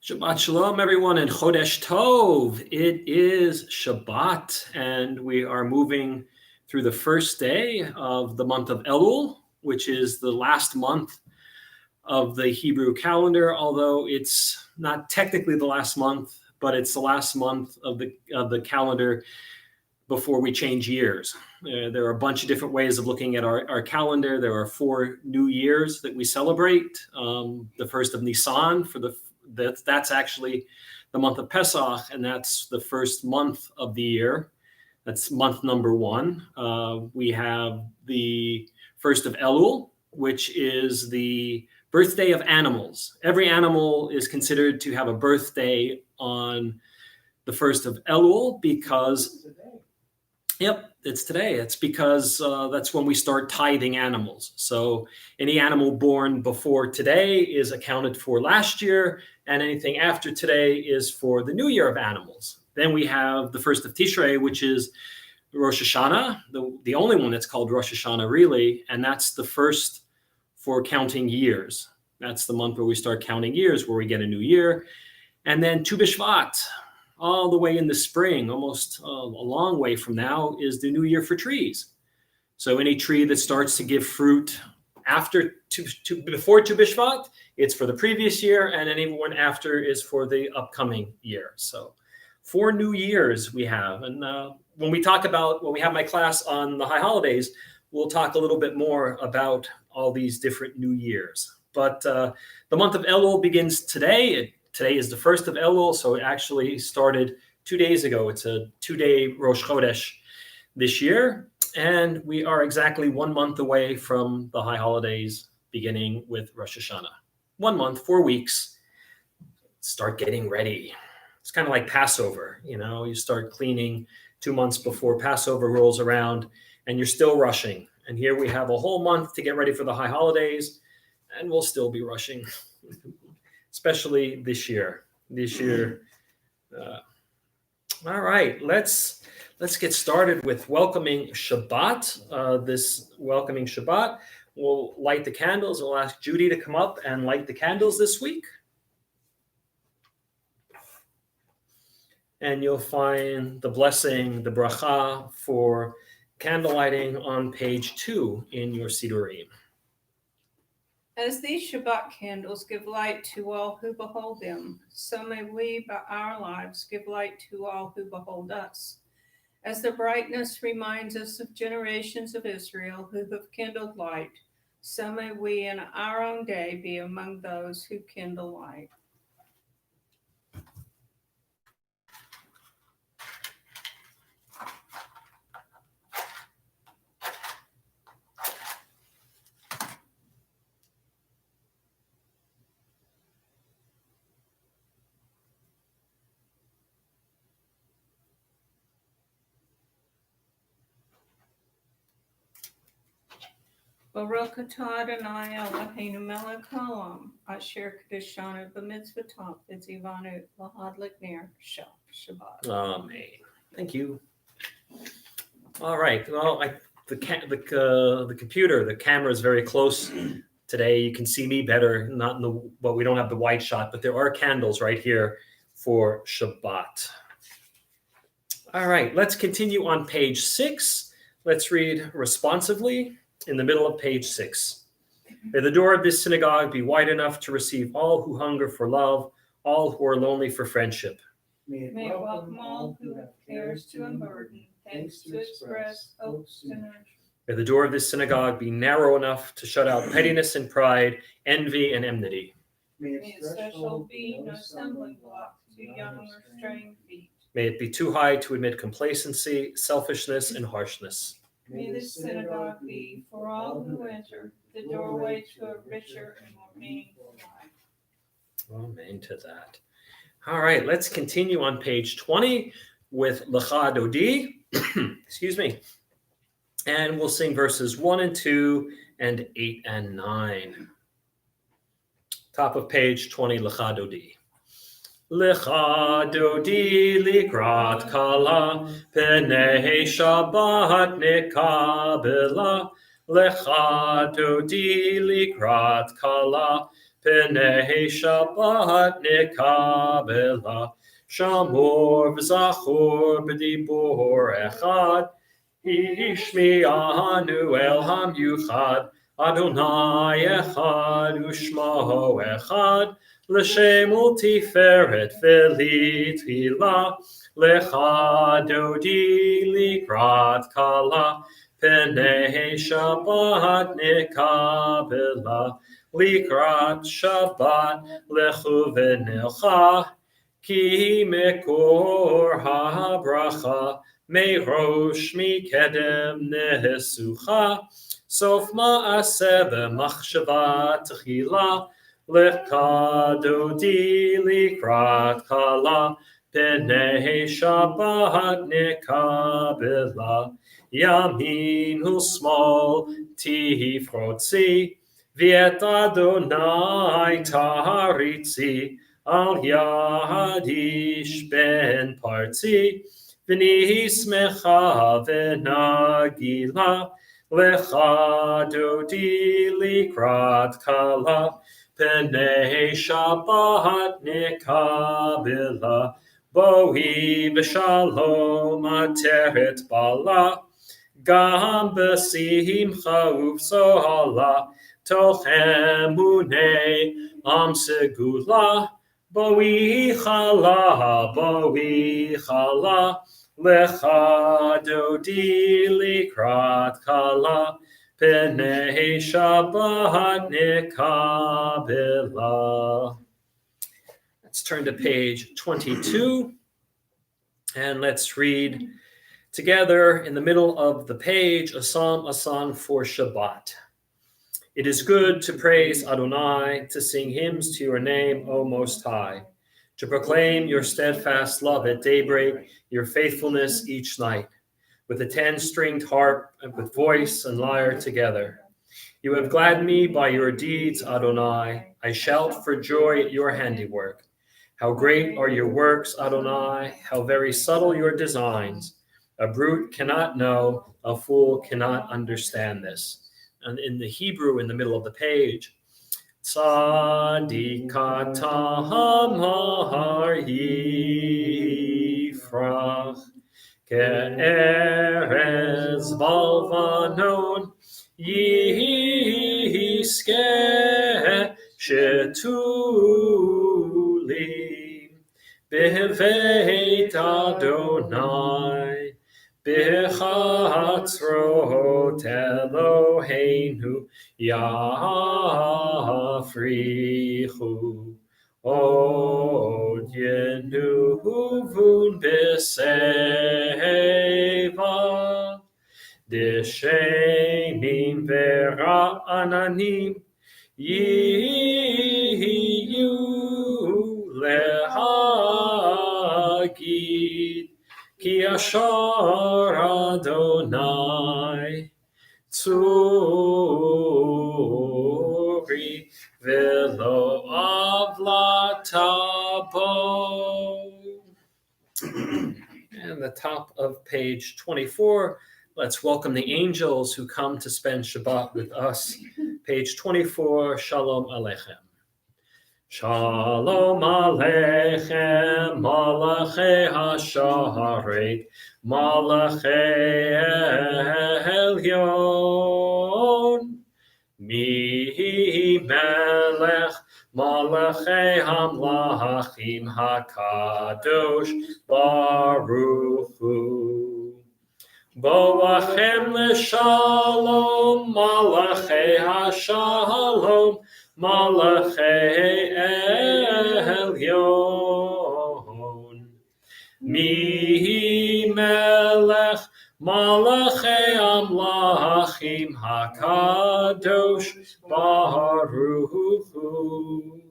Shabbat Shalom, everyone, and Chodesh Tov. It is Shabbat, and we are moving through the first day of the month of Elul, which is the last month of the Hebrew calendar, although it's not technically the last month, but it's the last month of the calendar before we change years. There are a bunch of different ways of looking at our calendar. There are 4 new years that we celebrate. The first of Nisan that's actually the month of Pesach, and that's the first month of the year. That's month number 1. We have the first of Elul, which is the birthday of animals. Every animal is considered to have a birthday on the first of Elul because, it's today. It's because that's when we start tithing animals. So any animal born before today is accounted for last year, and anything after today is for the new year of animals. Then we have the first of Tishrei, which is Rosh Hashanah, the only one that's called Rosh Hashanah, really, and that's the first for counting years. That's the month where we start counting years, where we get a new year. And then Tu B'Shvat, all the way in the spring, almost a long way from now, is the new year for trees. So any tree that starts to give fruit before Tu B'Shvat, it's for the previous year, and anyone after is for the upcoming year. So 4 new years we have. And when we have my class on the high holidays, we'll talk a little bit more about all these different new years. But the month of Elul begins today. Today is the first of Elul, so it actually started 2 days ago. It's a 2-day Rosh Chodesh this year, and we are exactly 1 month away from the high holidays, beginning with Rosh Hashanah. 1 month, 4 weeks. Start getting ready. It's kind of like Passover. You start cleaning 2 months before Passover rolls around, and you're still rushing. And here we have a whole month to get ready for the high holidays, and we'll still be rushing. Especially this year. All right, let's get started with welcoming Shabbat. This welcoming Shabbat, we'll light the candles. We'll ask Judy to come up and light the candles this week. And you'll find the blessing, the bracha for candle lighting on page 2 in your Sidurim. As these Shabbat candles give light to all who behold them, so may we, by our lives, give light to all who behold us. As the brightness reminds us of generations of Israel who have kindled light, so may we in our own day be among those who kindle light. Baruch atah Adonai Eloheinu melech haolam, asher kedeshanu b'mitzvotav v'tzivanu l'hadlik ner shel Shabbat. Amen. Thank you. All right. Well, the computer, the camera is very close today. You can see me better. But we don't have the wide shot. But there are candles right here for Shabbat. All right. Let's continue on page 6. Let's read responsively. In the middle of page 6. May the door of this synagogue be wide enough to receive all who hunger for love, all who are lonely for friendship. May it welcome all who have cares to unburden, thanks to express, hopes to nurture. May the door of this synagogue be narrow enough to shut out pettiness and pride, envy and enmity. May its threshold be no stumbling block to young or straying feet. May it be too high to admit complacency, selfishness, and harshness. May this synagogue be, for all who enter, the doorway to a richer and more meaningful life. Amen to that. All right, let's continue on page 20 with Lecha Dodi. Excuse me. And we'll sing verses 1 and 2 and 8 and 9. Top of page 20, Lecha Dodi. Lecha Dodi likrat kala, Penei Shabbat nikabela. Lecha Dodi likrat kala, Pnei Shabbat Nikabela, Shamor v'Zachor b'dibur echad, Ishmi'anu el Hamyuchad, Adonai echad u'shmo echad, L'shem u'tiferet v'litfilah, Lecha dodi likrat kala, Pnei Shabbat nikabela, Likrat Shabbat lechu v'nilcha, Ki mekor ha'bracha, Merosh mikedem nesucha, Sof ma'aseh v'machshava tchila, Lecha dodi likrat kala, Pnei Shabbat nikabela, Yamin u'smol tifrotzi, V'et Adonai taritzi, Al yadish ben partzi, V'nismecha v'nagila, Lecha dodi likrat kala, Pnei Shabbat nikabela, Boi v'shalom ateret bala, Gam b'simcha uv'sohala, Toch emunei am segula, Boi chala, Lecha dodi likrat kala, Pnei Shabbat nikabela. Let's turn to page 22, and let's read together in the middle of the page a song for Shabbat. It is good to praise Adonai, to sing hymns to your name, O Most High, to proclaim your steadfast love at daybreak, your faithfulness each night, with a 10-stringed harp and with voice and lyre together. You have gladdened me by your deeds, Adonai. I shout for joy at your handiwork. How great are your works, Adonai, how very subtle your designs. A brute cannot know, a fool cannot understand this. And in the Hebrew, in the middle of the page, Tzadikatam har yifrach, ke'erez valvanon yiskeh shetulim b'veit Adonai b'chatzrot Eloheinu yafrichu od yenuvun b'seva d'shenim v'ra'ananim yiyu lehagid ki ashar Adonai tzuri v'lo avlatabo. And the top of page 24, let's welcome the angels who come to spend Shabbat with us. Page 24, Shalom Aleichem. Shalom Aleichem, Malachei HaSharet, Malachei Elyon. Mi melech malachei hamlachim hakadosh baruch hu. Boachem leshalom malachei hashalom malachei elyon. Mi melech Malachei amlachim hakadosh baruch hu.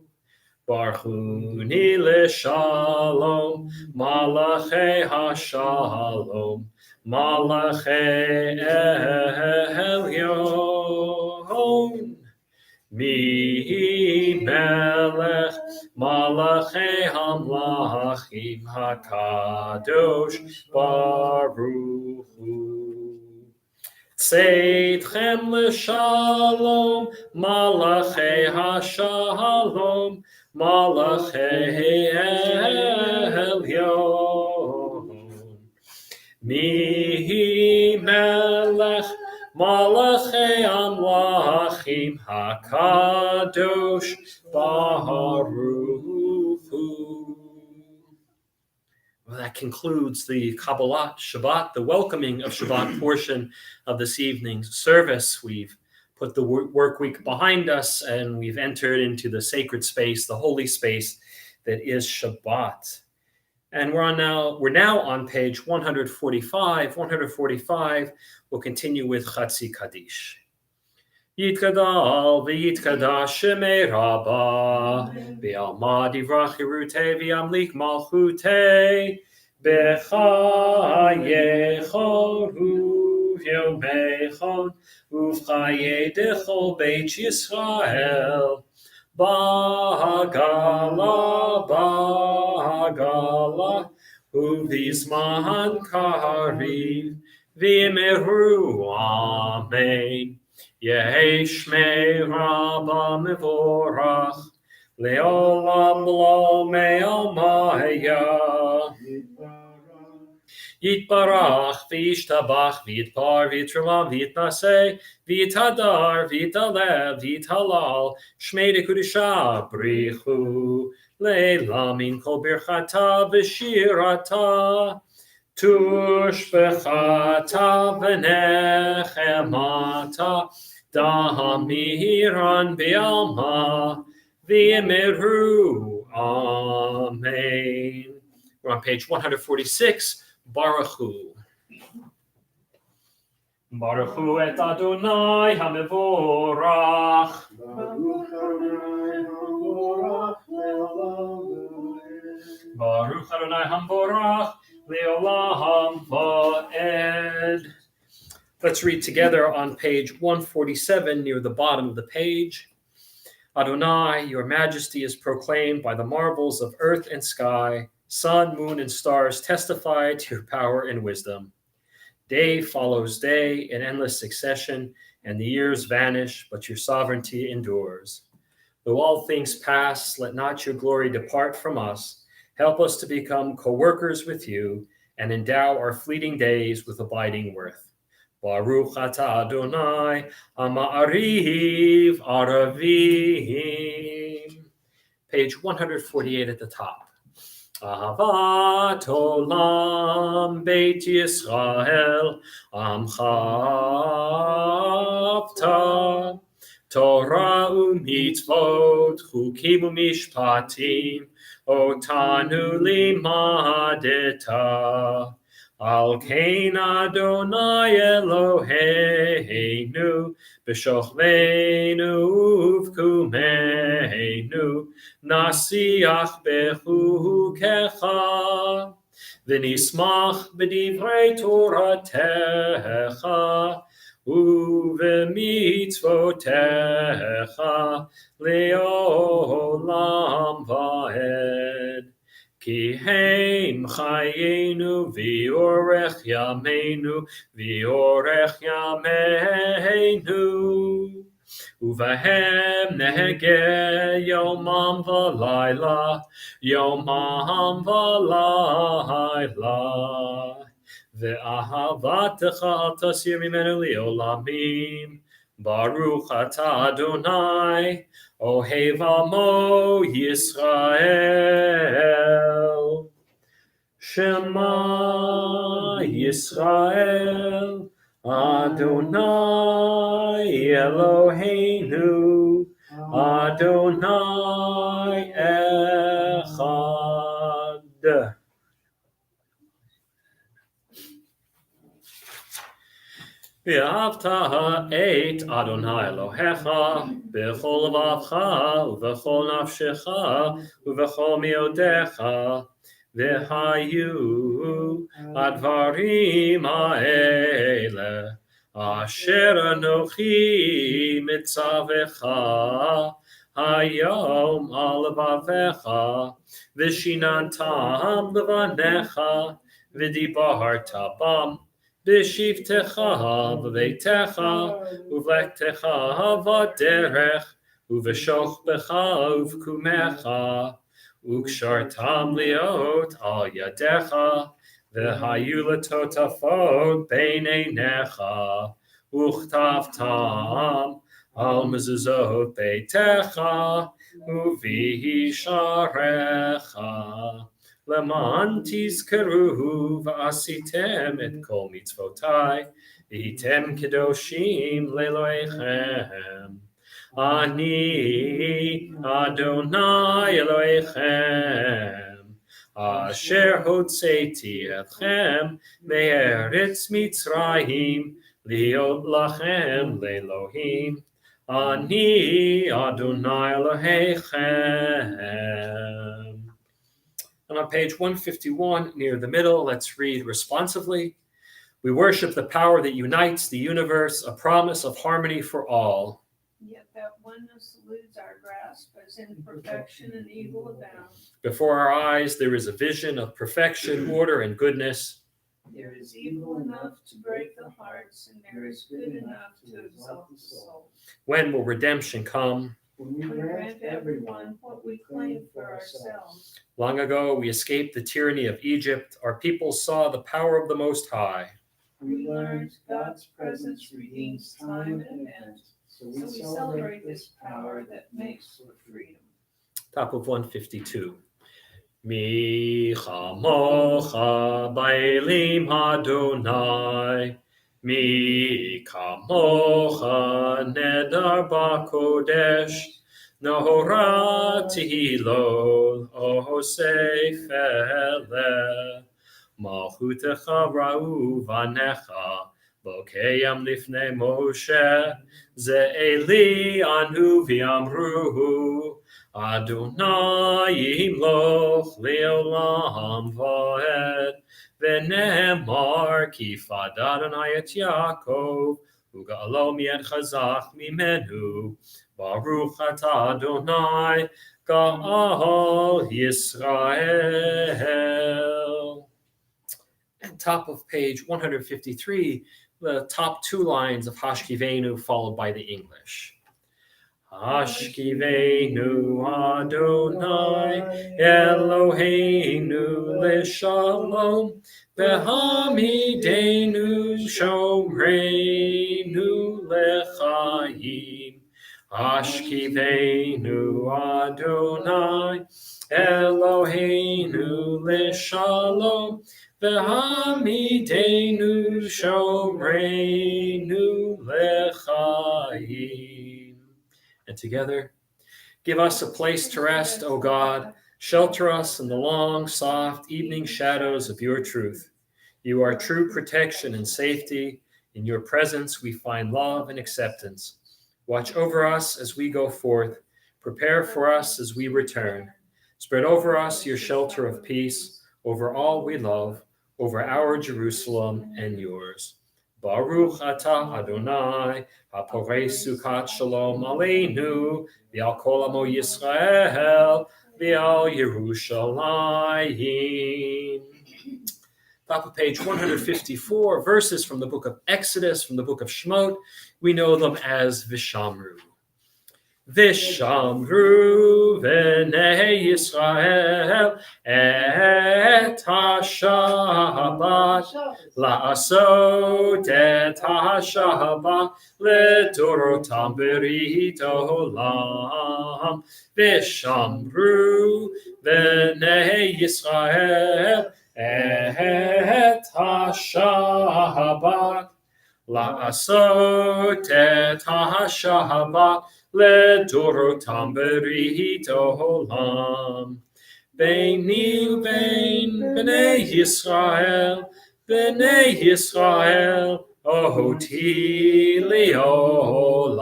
Barchuni leshalom malachei hashalom malachei elyon. Mi melech malachei hamlachim hakadosh baruch hu. Tzeitchem l'shalom, malachei hashalom, malachei elyon. Mihi melech, malachei amlachim, hakadosh baruch hu. Well, that concludes the Kabbalah Shabbat, the welcoming of Shabbat portion of this evening's service. We've put the work week behind us and we've entered into the sacred space, the holy space that is Shabbat. And we're now on page 145. 145, we'll continue with Chatzi Kaddish. Yitkadal v'yitkadash shemei Rabbah v'alma divrach Yerutei v'yamlik malchutei b'chayecho u'vyomeichon u'v'chayei dechol beit Yisrael ba'gala u'v'zman kariv v'yimeru amen. Yehi Shmei Rabbah Mevorach Leolam Lo Me'almaya Yitbarach V'yishtabach V'yitpar V'yitrulam V'yitnaseh V'yitadar V'yitalev V'yithalal Shmei Dekudisha Brichu Le'lamin Kol Birchata V'shirata Tushbechata v'nechemata damiran b'alma v'yemiru. Amen. We're on page 146, Baruch Hu. Baruch Hu et Adonai HaMevorach. Baruch Adonai HaMevorach. Leolam va'ed. Let's read together on page 147 near the bottom of the page. Adonai, your majesty is proclaimed by the marvels of earth and sky. Sun, moon, and stars testify to your power and wisdom. Day follows day in endless succession, and the years vanish, but your sovereignty endures. Though all things pass, let not your glory depart from us. Help us to become co-workers with you and endow our fleeting days with abiding worth. Baruch atah Adonai, Ha'ma'ariv Aravim. Page 148 at the top. Ahavat olam Beit Yisrael, Amchavta, Torah u'mitzvot, chukim u'mishpatim, Otanu limadeta, al kein Adonai Eloheinu, b'shochveinu uvkumeinu, nasiach bechukecha, v'nismach b'divrei Toratecha, uv'mitzvotecha leolam va'ed. Ki heim chayenu v'yorech yameinu uvahem nehege yomam v'layla ve'ahavatecha al tasir mimenu leolamim. Baruch atah Adonai, Ohev Amo Yisrael. Shema Yisrael, Adonai Eloheinu, Adonai Echad. V'ahavta et Adonai Elohecha b'chol levavcha u'v'chol nafshecha u'v'chol miodecha v'hayu advarim ha'ele asher anochi mitzavecha hayom al levavecha v'shinantam levanecha v'dibarta bam בשבתך בביתך, ובלכתך בדרך, ובשוכבך ובקומך, וקשרתם להיות על ידיך, והיו לטוטפות בין עיניך, וכתבתם על מזוזות ביתך, ובישעריך, למען תזכרו ועשיתם את כל מצוותיי, והייתם קדושים לאלוהיכם. אני אדוני אלוהיכם, אשר הוצאתי אתכם מארץ מצרים, להיות לכם לאלוהים. אני אדוני אלוהיכם. And on page 151, near the middle, let's read responsively. We worship the power that unites the universe, a promise of harmony for all. Yet that oneness eludes our grasp, as imperfection and evil abound. Before our eyes, there is a vision of perfection, order, and goodness. There is evil enough to break the hearts, and there is good enough to exalt the soul. When will redemption come? When we grant everyone what we claim for ourselves. Long ago, we escaped the tyranny of Egypt. Our people saw the power of the Most High. We learned God's presence redeems time and event, so we celebrate this power that makes for freedom. Top of 152. Mi chamocha ba'elim Adonai, mi kamocha nedar ba'kodesh, nohora tehilol osef eleh, malchutecha ra'u vanecha, bokeyam lifnei Moshe, ze Eli anu v'amruhu, Adonai yimloch leolam va'ed, v'ne'emar ki fad Adonai et Yaakov, u'ga'alo mi'ed chazach mimenu, baruch atah Adonai, ga'al Yisrael. And top of page 153, the top two lines of Hashkivenu followed by the English. Hashkivenu Adonai Eloheinu leshalom, v'hamidenu shomreinu lechayim. Hashkivenu Adonai Eloheinu leshalom, v'hamidenu shomreinu lechayim. And together, give us a place to rest, O God. Shelter us in the long, soft evening shadows of your truth. You are true protection and safety. In your presence we find love and acceptance. Watch over us as we go forth. Prepare for us as we return. Spread over us your shelter of peace, over all we love, over our Jerusalem and yours. Baruch atah Adonai, haporei sukat shalom aleinu, v'al kol amo Yisrael, v'al Yerushalayim. Top of page 154, verses from the book of Exodus, from the book of Shemot. We know them as Vishamru. Vishamru v'nei Yisrael et ha-Shabbat la'asot et ha-Shabbat ledorotam berit olam. Vishamru v'nei Yisrael et ha-Shabbat la'asot et ha-Shabbat לדורותם ברית העולם. ביני ובין בני ישראל, אותי לעולם.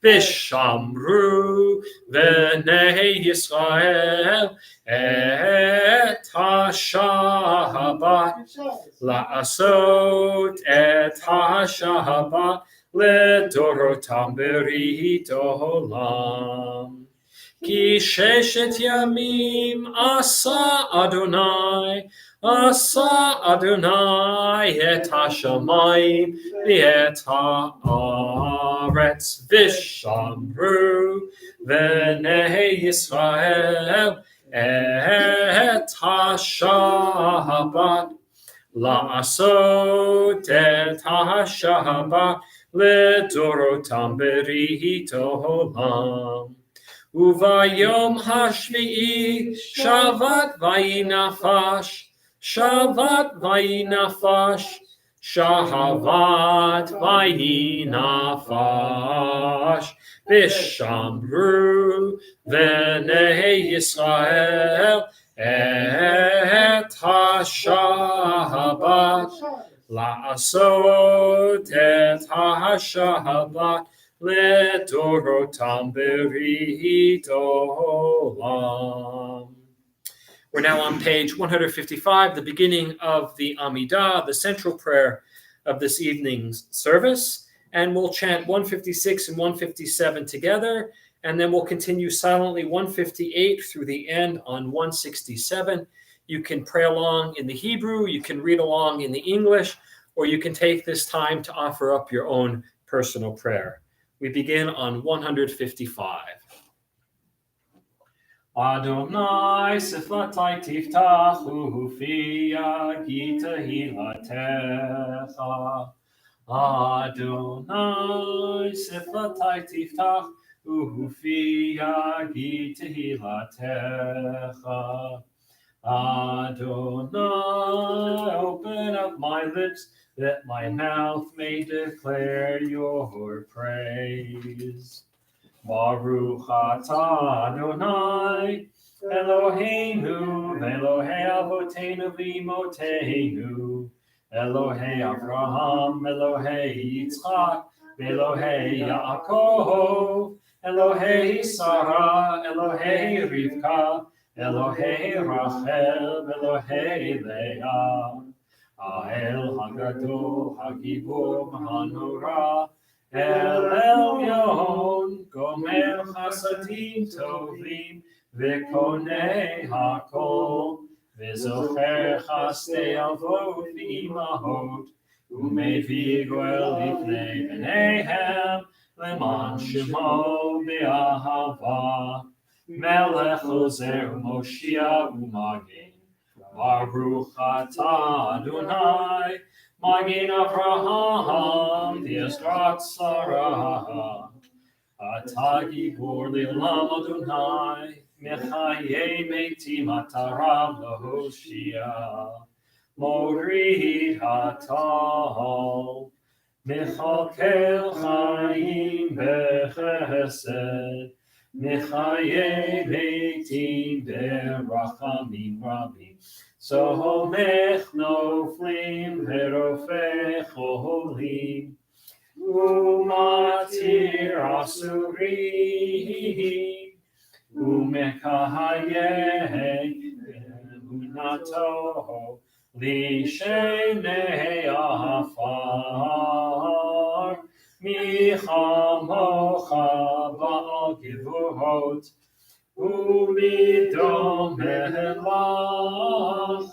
ושמרו בני ישראל את השבת, לעשות את השבת, לדורותם ברית העולם. כי ששת ימים עשה אדוני את השמיים ואת הארץ, ושמרו בני ישראל את השבת, לעשות את השבת לדורותם ברית עולם. וביום השביעי שבת וינפש, ושמרו בני ישראל את השבת, לעשות את השבת לדורותם ברית עולם. We're now on page 155, the beginning of the Amidah, the central prayer of this evening's service. And we'll chant 156 and 157 together, and then we'll continue silently 158 through the end on 167. You can pray along in the Hebrew, you can read along in the English, or you can take this time to offer up your own personal prayer. We begin on 155. Adonai siflatai tiftachu fi yagi tehilatecha. Adonai siflatai tiftachu fi yagi tehilatecha. Adonai, open up my lips, that my mouth may declare your praise. Baruch atah Adonai, Eloheinu, Elohei Avotenu v'Imotenu, Elohei Avraham, Elohei Yitzchak, Elohei Yaakov, Elohei Sarah, Elohei Rivka, Elohei Rachel, Elohei Leah, Ha'el Hagadol, Hagibor, Hanora, El Elyon, Gomer Chasadim Tovim, V'konei Hakol, V'zocher Chasdei Avot V'imahot, U'mevii Goel Lifnei B'neihem, Leman Shemo Be'ahava, Melech Ozer Moshiach U'Magen, Baruch atah Adonai, Magen Avraham, V'ezrat Sarah, Atah Gibor Le'olam Adonai, Mechayei Metim Atarav Lahoshia, Morid Hatal, Mechalkel Chaim Bechesed, Mechayei Metim Berachamim Rabim, Somech Noflim Verofech Cholim, Umatir Asurim, Umekahayei Emunato, Lishenei Afar, Michamocha Ba'al Givurot, Umidom Melach,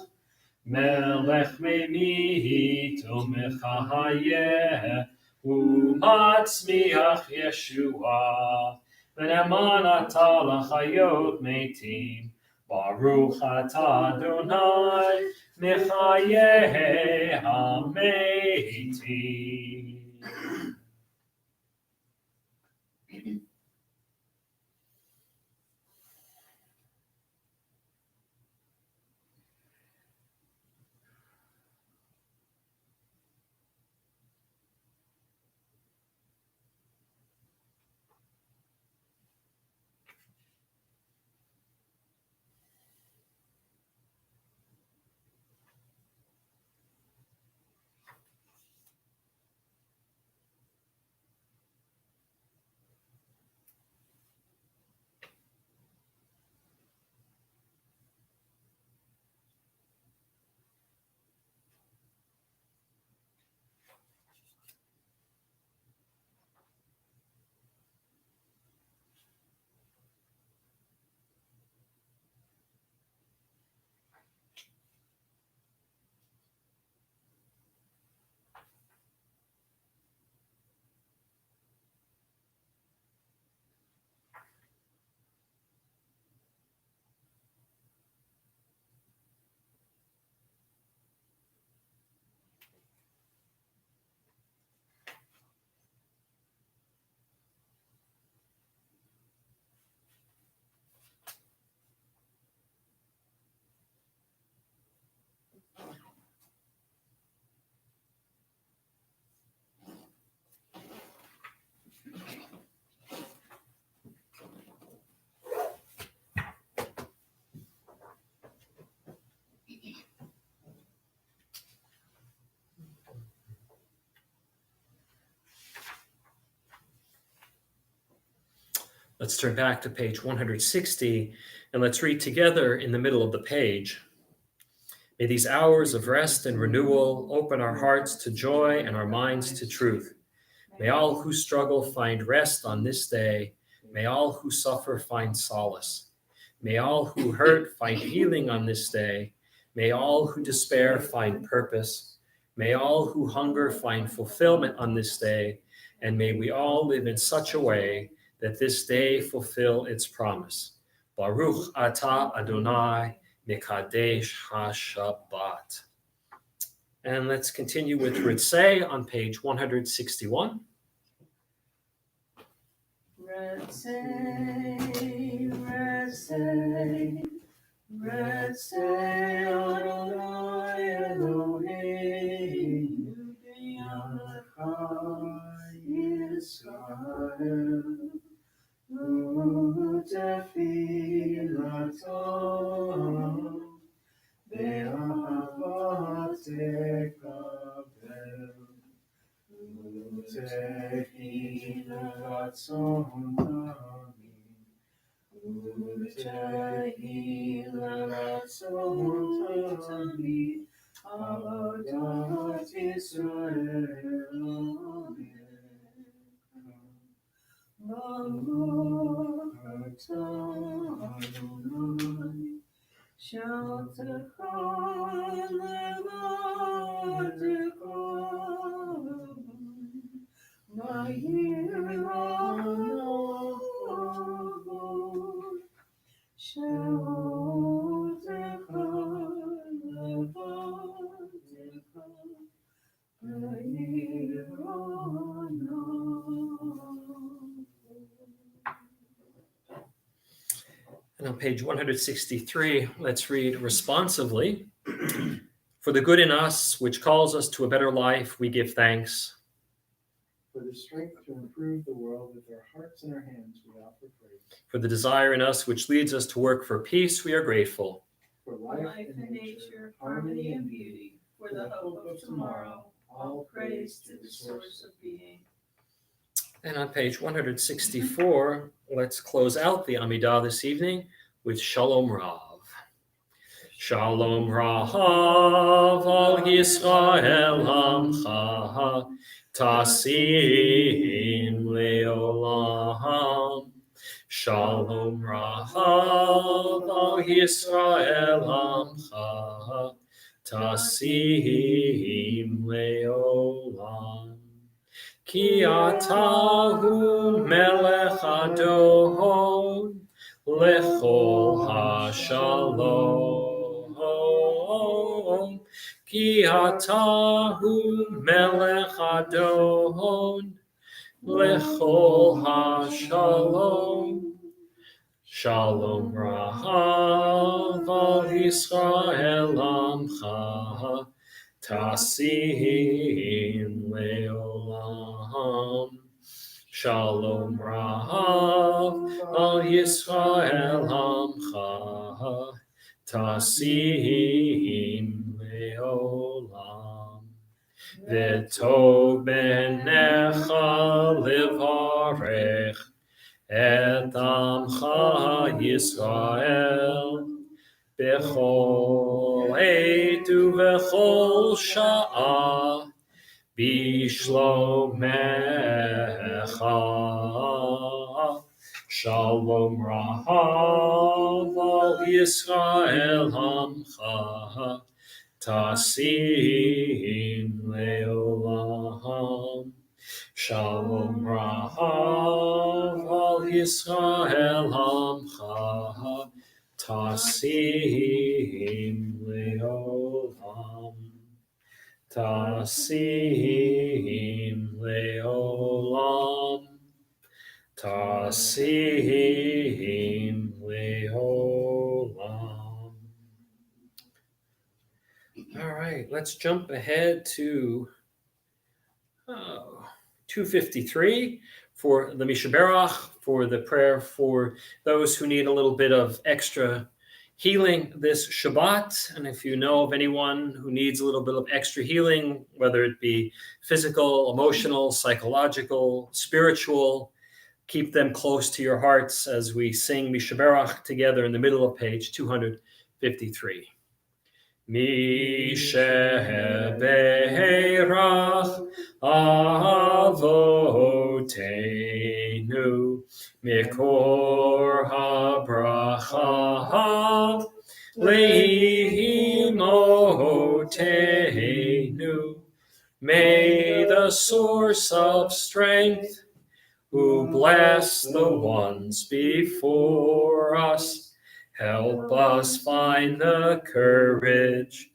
Melech Memit Umechahayeh, Umatzmiach Yeshua, V'neman atah l'chayot metim, Baruch atah Adonai, Mechayeh hametim. Let's turn back to page 160 and let's read together in the middle of the page. May these hours of rest and renewal open our hearts to joy and our minds to truth. May all who struggle find rest on this day. May all who suffer find solace. May all who hurt find healing on this day. May all who despair find purpose. May all who hunger find fulfillment on this day. And may we all live in such a way that this day fulfill its promise. Baruch atah Adonai Mekadesh HaShabbat. And let's continue with Ritzei on page 161. Ritzei, Ritzei, Ritzei Adonai Eloheinu b'yamachai Yisrael u'tefilato be'ahavat tekabel u'tefilatzon tamid avodat Yisrael Baruch atah Adonai Shaltecha levadecha v'yira'avod Shaltecha levadecha And on page 163, let's read responsively. For the good in us, which calls us to a better life, we give thanks. For the strength to improve the world with our hearts and our hands, we offer praise. For the desire in us, which leads us to work for peace, we are grateful. For life and nature, harmony and beauty, for the hope of tomorrow, all praise to the source of being. And on page 164, let's close out the Amidah this evening with Shalom Rav. Shalom Rav al Yisrael Hamcha Tasim Leolam. Shalom Rav al Yisrael Hamcha Tasim Leolam. Ki atahu melech adon lechol hashalom. Ki atahu melech adon lechol hashalom. Shalom Rahav al Yisrael Amcha Tasim Leolam. Shalom Rahav al Yisrael Amcha Tasim Leolam. V'tov benecha livarech et amcha Yisrael bechol עת ובכל שעה בשלומך. Shalom Rahav al Yisrael Hamcha Tasim Leolam. Shalom Rahav al Yisrael Hamcha Tasim Leolam. Tasim Leolam. Tasim Leolam. All right, let's jump ahead to 253 for the Mishaberach, for the prayer for those who need a little bit of extra healing this Shabbat. And if you know of anyone who needs a little bit of extra healing, whether it be physical, emotional, psychological, spiritual, Keep them close to your hearts as we sing Mishaberach together in the middle of page 253. Mishaberach Avoteinu Mikor HaBracha Leimotenu. May the source of strength, who bless the ones before us, help us find the courage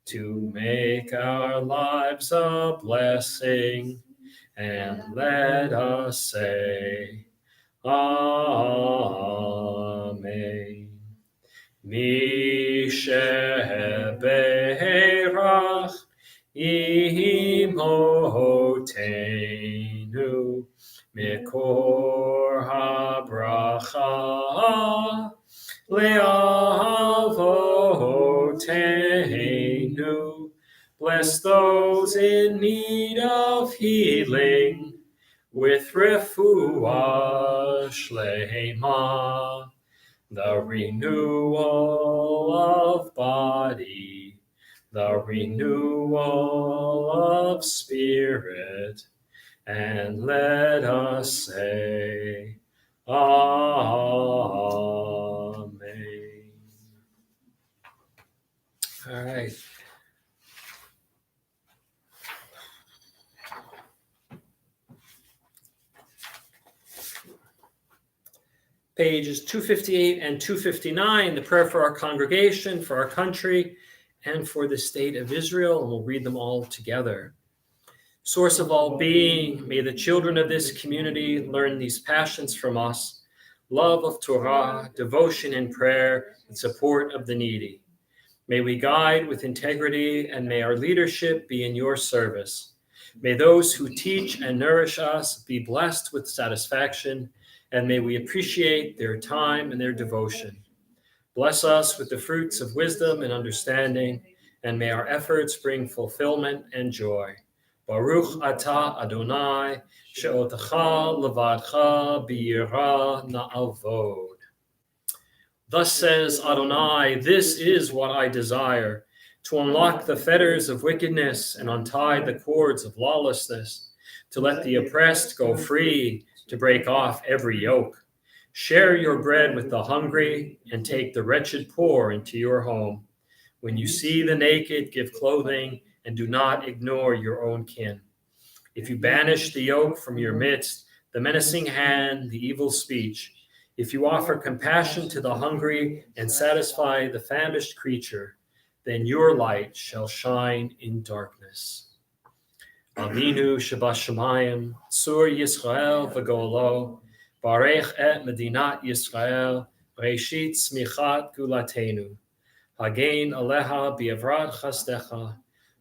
to make our lives a blessing, and let us say, Amen. Mishaberach Imotenu Mikor HaBracha Le'avotenu. Bless those in need of healing with refuah shleima, the renewal of body, the renewal of spirit, and let us say, Amen. All right. Pages 258 and 259, the prayer for our congregation, for our country, and for the state of Israel, and we'll read them all together. Source of all being, may the children of this community learn these passions from us: love of Torah, devotion in prayer, and support of the needy. May we guide with integrity, and may our leadership be in your service. May those who teach and nourish us be blessed with satisfaction, and may we appreciate their time and their devotion. Bless us with the fruits of wisdom and understanding, and may our efforts bring fulfillment and joy. Baruch atah Adonai, she'otecha levadcha b'yirah na'avod. Thus says Adonai, this is what I desire, to unlock the fetters of wickedness and untie the cords of lawlessness, to let the oppressed go free, to break off every yoke. Share your bread with the hungry, and take the wretched poor into your home. When you see the naked, give clothing, and do not ignore your own kin. If you banish the yoke from your midst, the menacing hand, the evil speech, if you offer compassion to the hungry and satisfy the famished creature, then your light shall shine in darkness. Avinu Shabashamayim, Tzur Yisrael v'Golo, Barech et Medinat Yisrael, Reshit Smichat Gulatenu. Hagein Aleha Bi'avrat Chasdecha,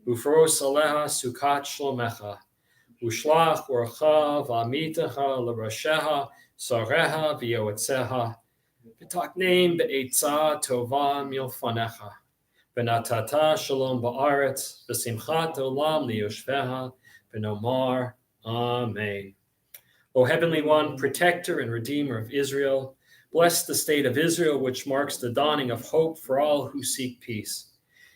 Ufros Aleha Sukat Shlomecha, Ushlach Orcha V'amitecha L'Rasheha, Sareha V'Yoetzeha, V'takneim Be'etza Tova Milfanecha, V'natata Shalom Ba'aretz, V'simchat Olam Liyoshveha, V'nomar, Amen. O Heavenly One, Protector and Redeemer of Israel, bless the state of Israel, which marks the dawning of hope for all who seek peace.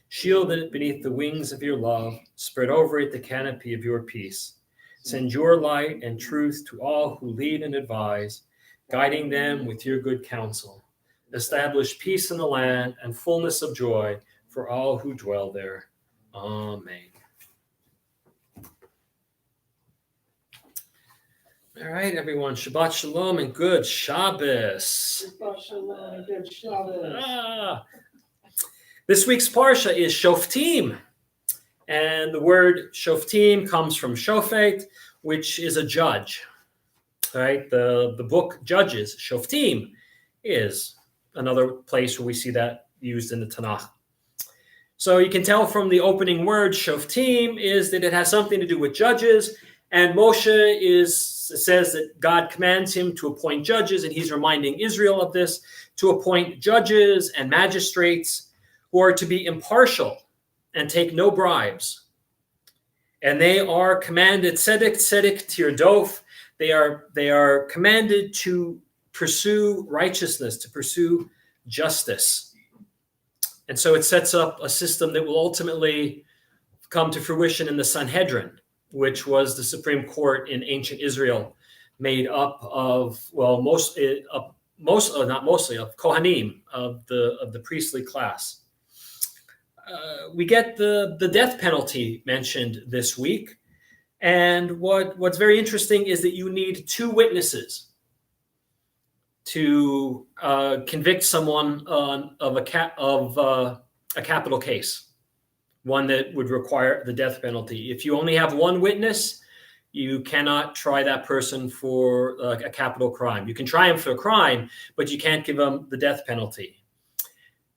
Shield it beneath the wings of your love, spread over it the canopy of your peace. Send your light and truth to all who lead and advise, guiding them with your good counsel. Establish peace in the land and fullness of joy for all who dwell there. Amen. All right, everyone. Shabbat Shalom and good Shabbos. Shabbat Shalom and good Shabbos. This week's Parsha is Shoftim. And the word Shoftim comes from Shofet, which is a judge. All right, the book Judges, Shoftim, is another place where we see that used in the Tanakh. So you can tell from the opening word, Shoftim, is that it has something to do with judges. And Moshe says that God commands him to appoint judges, and he's reminding Israel of this, to appoint judges and magistrates who are to be impartial and take no bribes. And they are commanded, tzedek, tzedek, tirdof, they are commanded to pursue righteousness, to pursue justice. And so it sets up a system that will ultimately come to fruition in the Sanhedrin, which was the Supreme Court in ancient Israel, made up of, well, not mostly, of Kohanim, of the priestly class. We get the death penalty mentioned this week. And what's very interesting is that you need 2 witnesses to convict someone of a capital case, one that would require the death penalty. If you only have 1 witness, you cannot try that person for a capital crime. You can try him for a crime, but you can't give him the death penalty.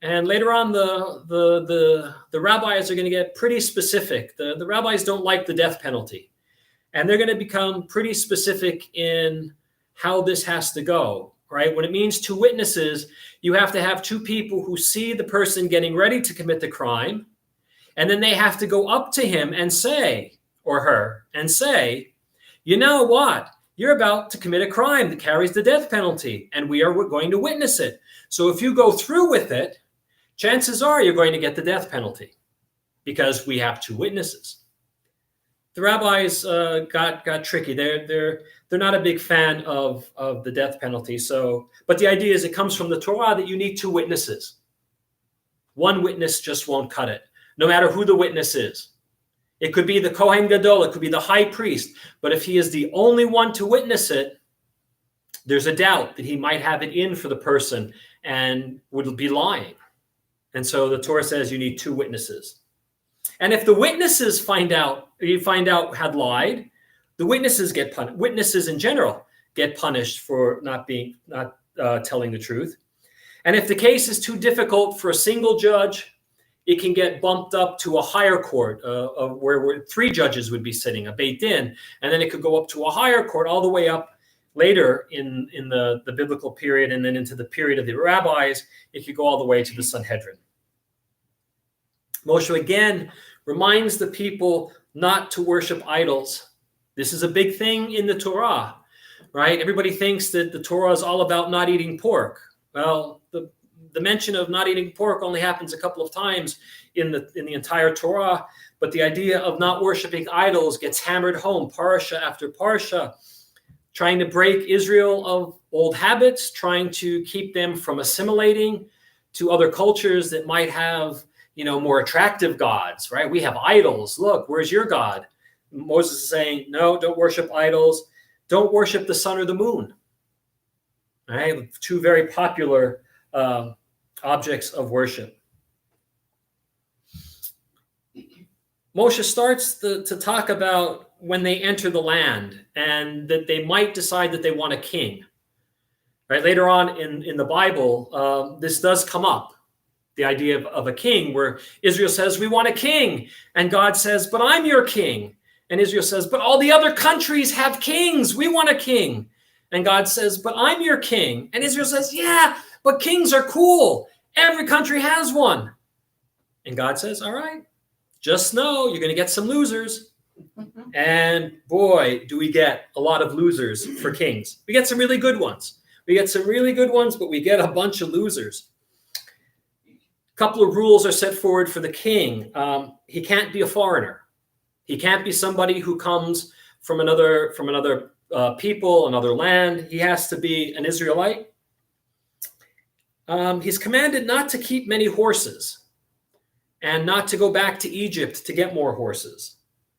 And later on, the rabbis are going to get pretty specific. The rabbis don't like the death penalty. And they're going to become pretty specific in how this has to go, right? When it means 2 witnesses, you have to have 2 people who see the person getting ready to commit the crime. And then they have to go up to him and say, or her, and say, you know what? You're about to commit a crime that carries the death penalty, and we are going to witness it. So if you go through with it, chances are you're going to get the death penalty because we have 2 witnesses. The rabbis got tricky. They're not a big fan of the death penalty. But the idea is it comes from the Torah that you need 2 witnesses. 1 witness just won't cut it, no matter who the witness is. It could be the Kohen Gadol, it could be the high priest. But if he is the only one to witness it, there's a doubt that he might have it in for the person and would be lying. And so the Torah says you need 2 witnesses. And if the witnesses find out had lied, the witnesses get punished. Witnesses in general get punished for not telling the truth. And if the case is too difficult for a single judge, it can get bumped up to a higher court where 3 judges would be sitting, a Beit Din, and then it could go up to a higher court all the way up later in the biblical period, and then into the period of the rabbis, it could go all the way to the Sanhedrin. Moshe again reminds the people not to worship idols. This is a big thing in the Torah, right? Everybody thinks that the Torah is all about not eating pork. Well, the mention of not eating pork only happens a couple of times in the entire Torah, but the idea of not worshiping idols gets hammered home, parsha after parsha, trying to break Israel of old habits, trying to keep them from assimilating to other cultures that might have, more attractive gods, right? We have idols. Look, where's your God? Moses is saying, no, don't worship idols. Don't worship the sun or the moon. All right, 2 very popular objects of worship. Moshe starts to talk about when they enter the land and that they might decide that they want a king. Right? Later on in the Bible, this does come up, the idea of a king, where Israel says, we want a king. And God says, but I'm your king. And Israel says, but all the other countries have kings. We want a king. And God says, but I'm your king. And Israel says, yeah, but kings are cool. Every country has one. And God says, all right, just know you're going to get some losers. And boy, do we get a lot of losers for kings. We get some really good ones. But we get a bunch of losers. A couple of rules are set forward for the king. He can't be a foreigner. He can't be somebody who comes from another people, another land. He has to be an Israelite. He's commanded not to keep many horses and not to go back to Egypt to get more horses.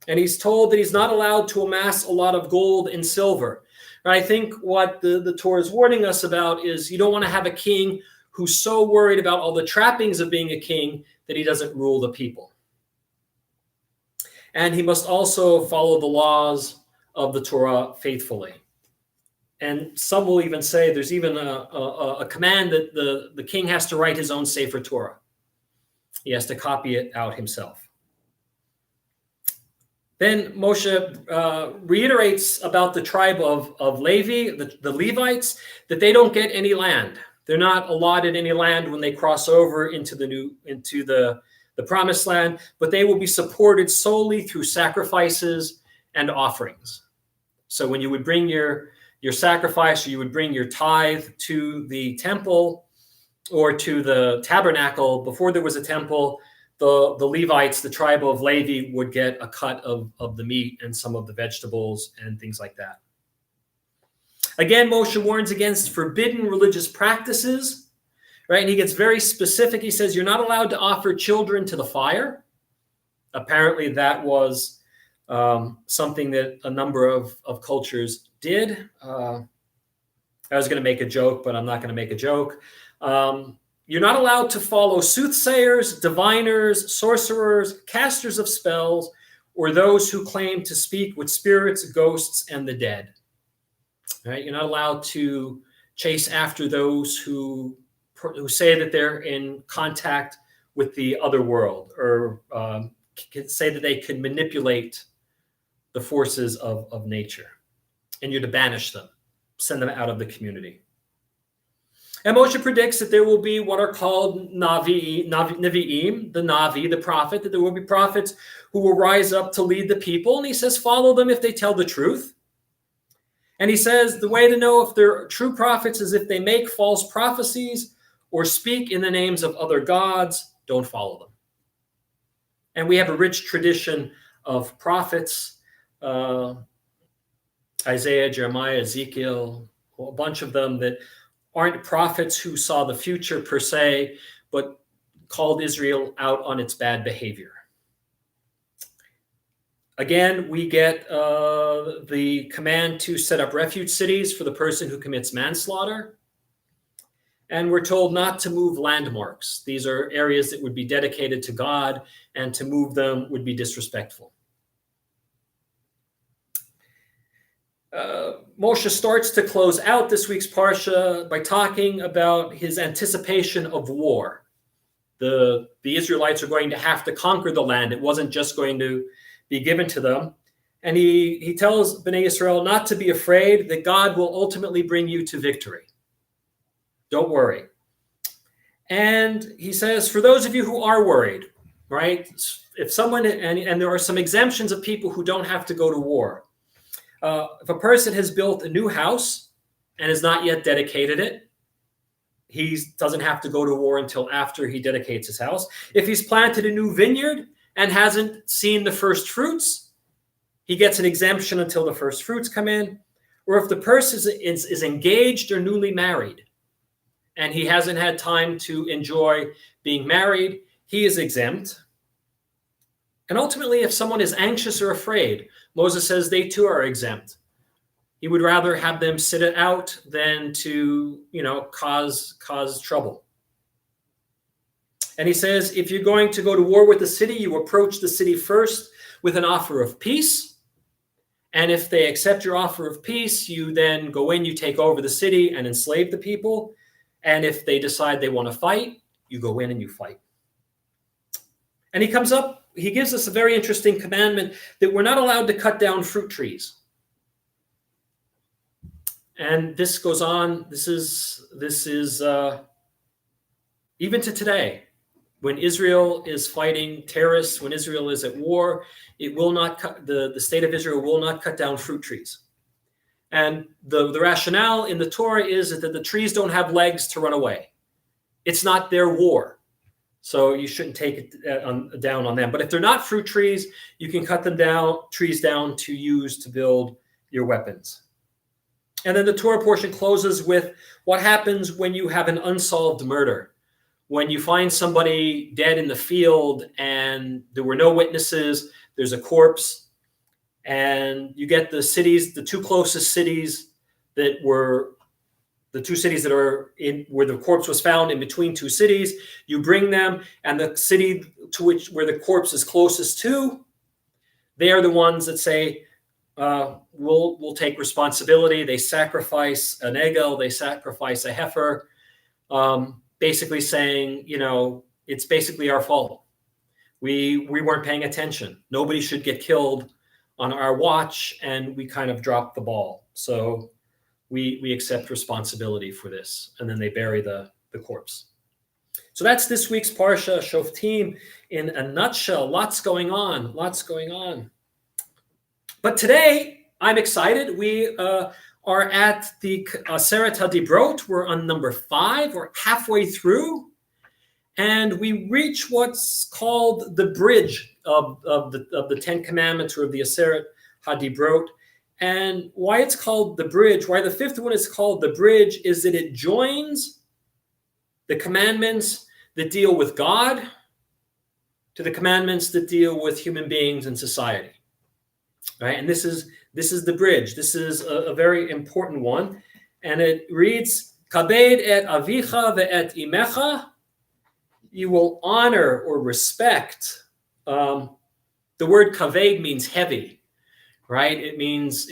And he's told that he's not allowed to amass a lot of gold and silver. And I think what the Torah is warning us about is you don't want to have a king who's so worried about all the trappings of being a king that he doesn't rule the people. And he must also follow the laws of the Torah faithfully. And some will even say there's even a command that the king has to write his own Sefer Torah. He has to copy it out himself. Then Moshe reiterates about the tribe of Levi, the Levites, that they don't get any land. They're not allotted any land when they cross over into the promised land, but they will be supported solely through sacrifices and offerings. So when you would bring your sacrifice, or you would bring your tithe to the temple or to the tabernacle before there was a temple, the Levites, the tribe of Levi, would get a cut of the meat and some of the vegetables and things like that. Again, Moshe warns against forbidden religious practices, right? And he gets very specific. He says, you're not allowed to offer children to the fire. Apparently that was something that a number of cultures did. I was going to make a joke, but I'm not going to make a joke. You're not allowed to follow soothsayers, diviners, sorcerers, casters of spells, or those who claim to speak with spirits, ghosts, and the dead. Right? You're not allowed to chase after those who say that they're in contact with the other world, or can say that they can manipulate the forces of nature. And you're to banish them, send them out of the community. And Moshe predicts that there will be what are called Navi'im, the Navi, the prophet, that there will be prophets who will rise up to lead the people. And he says, follow them if they tell the truth. And he says the way to know if they're true prophets is if they make false prophecies or speak in the names of other gods, don't follow them. And we have a rich tradition of prophets, Isaiah, Jeremiah, Ezekiel, a bunch of them that aren't prophets who saw the future per se, but called Israel out on its bad behavior. Again, we get the command to set up refuge cities for the person who commits manslaughter. And we're told not to move landmarks. These are areas that would be dedicated to God, and to move them would be disrespectful. Moshe starts to close out this week's Parsha by talking about his anticipation of war. The Israelites are going to have to conquer the land. It wasn't just going to be given to them. And he tells Bnei Israel not to be afraid, that God will ultimately bring you to victory. Don't worry. And he says, for those of you who are worried, right? If someone, and there are some exemptions of people who don't have to go to war. If a person has built a new house and has not yet dedicated it, he doesn't have to go to war until after he dedicates his house. If he's planted a new vineyard and hasn't seen the first fruits, he gets an exemption until the first fruits come in. Or if the person is engaged or newly married and he hasn't had time to enjoy being married, he is exempt. And ultimately, if someone is anxious or afraid, Moses says they too are exempt. He would rather have them sit it out than to, cause trouble. And he says, if you're going to go to war with the city, you approach the city first with an offer of peace. And if they accept your offer of peace, you then go in, you take over the city and enslave the people. And if they decide they want to fight, you go in and you fight. And he gives us a very interesting commandment that we're not allowed to cut down fruit trees. And this goes on. This is even to today, when Israel is fighting terrorists, when Israel is at war, it will not cut, the state of Israel will not cut down fruit trees. And the rationale in the Torah is that the trees don't have legs to run away. It's not their war. So you shouldn't take it down on them. But if they're not fruit trees, you can cut trees down to use to build your weapons. And then the Torah portion closes with what happens when you have an unsolved murder. When you find somebody dead in the field and there were no witnesses, there's a corpse, and you get the two closest cities that were the two cities that are in where the corpse was found, in between two cities, you bring them, and the city where the corpse is closest to, they are the ones that say, we'll take responsibility. They sacrifice an egel, they sacrifice a heifer, basically saying, it's basically our fault. We weren't paying attention. Nobody should get killed on our watch, and we kind of dropped the ball. So we accept responsibility for this, and then they bury the corpse. So that's this week's Parsha Shoftim in a nutshell. Lots going on. But today, I'm excited. We are at the Aseret HaDibrot. We're on number 5. We're halfway through. And we reach what's called the bridge of the 10 Commandments, or of the Aseret HaDibrot. And why it's called the bridge, why the 5th one is called the bridge, is that it joins the commandments that deal with God to the commandments that deal with human beings and society. Right? And this is the bridge. This is a very important one. And it reads, Kabed et avicha ve'et imecha. You will honor or respect. The word kaved means heavy, right? It means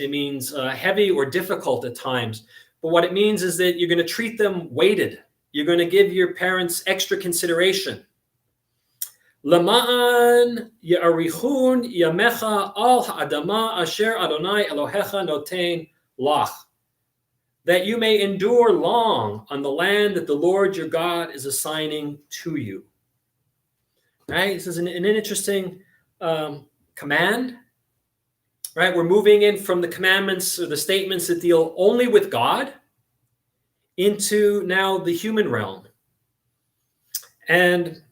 heavy or difficult at times. But what it means is that you're going to treat them weighted. You're going to give your parents extra consideration. Lama'an ya'arichun yamecha al ha'adama asher Adonai Elohecha noten lach. That you may endure long on the land that the Lord your God is assigning to you. Right? This is an interesting command. Right? We're moving in from the commandments or the statements that deal only with God into now the human realm. And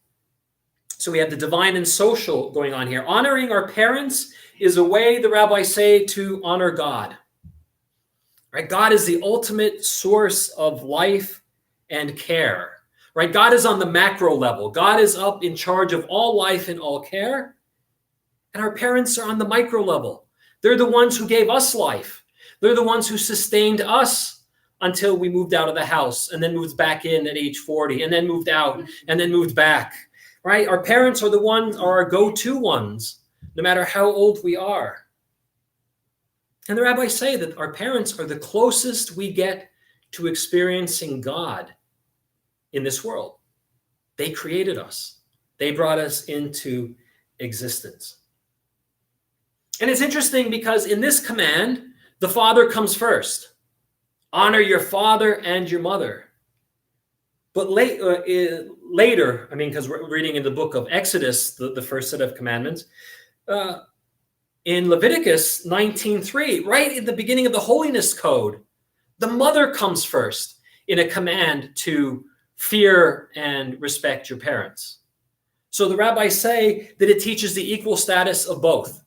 so we have the divine and social going on here. Honoring our parents is a way, the rabbis say, to honor God. Right? God is the ultimate source of life and care. Right? God is on the macro level. God is up in charge of all life and all care. And our parents are on the micro level. They're the ones who gave us life. They're the ones who sustained us until we moved out of the house and then moved back in at age 40 and then moved out and then moved back. Right? Our parents are the ones, are our go-to ones, no matter how old we are. And the rabbis say that our parents are the closest we get to experiencing God in this world. They created us. They brought us into existence. And it's interesting because in this command, the father comes first. Honor your father and your mother. But later, because we're reading in the book of Exodus, the first set of commandments, in Leviticus 19:3, right at the beginning of the holiness code, the mother comes first in a command to fear and respect your parents. So the rabbis say that it teaches the equal status of both,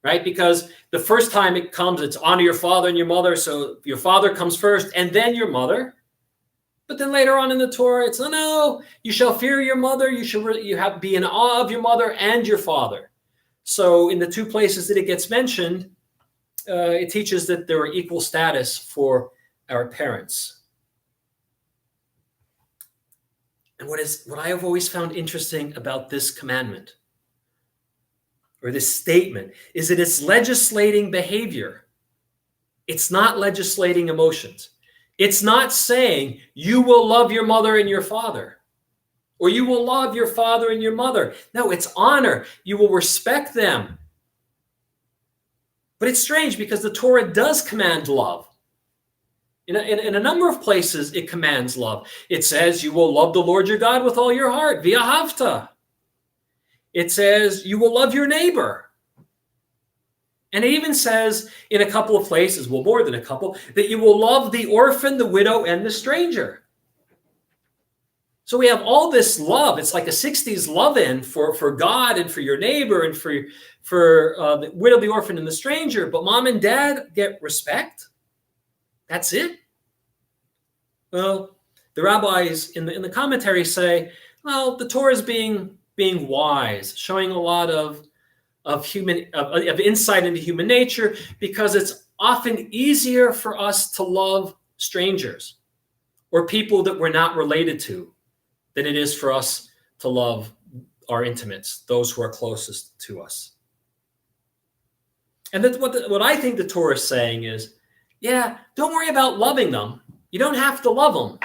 right? Because the first time it comes, it's honor your father and your mother. So your father comes first and then your mother. But then later on in the Torah, it's, no, you shall fear your mother. You have be in awe of your mother and your father. So in the 2 places that it gets mentioned, it teaches that there are equal status for our parents. And what I have always found interesting about this commandment, or this statement, is that it's legislating behavior. It's not legislating emotions. It's not saying you will love your mother and your father, or you will love your father and your mother. No, it's honor. You will respect them. But it's strange because the Torah does command love. In a number of places, it commands love. It says you will love the Lord your God with all your heart, v'ahavta. It says you will love your neighbor. And it even says in a couple of places, well, more than a couple, that you will love the orphan, the widow, and the stranger. So we have all this love. It's like a 60s love-in for God and for your neighbor and for the widow, the orphan, and the stranger. But mom and dad get respect. That's it. Well, the rabbis in the commentary say, well, the Torah is being wise, showing a lot of insight into human nature, because it's often easier for us to love strangers or people that we're not related to than it is for us to love our intimates, those who are closest to us. And that's what I think the Torah is saying is, yeah, don't worry about loving them. You don't have to love them,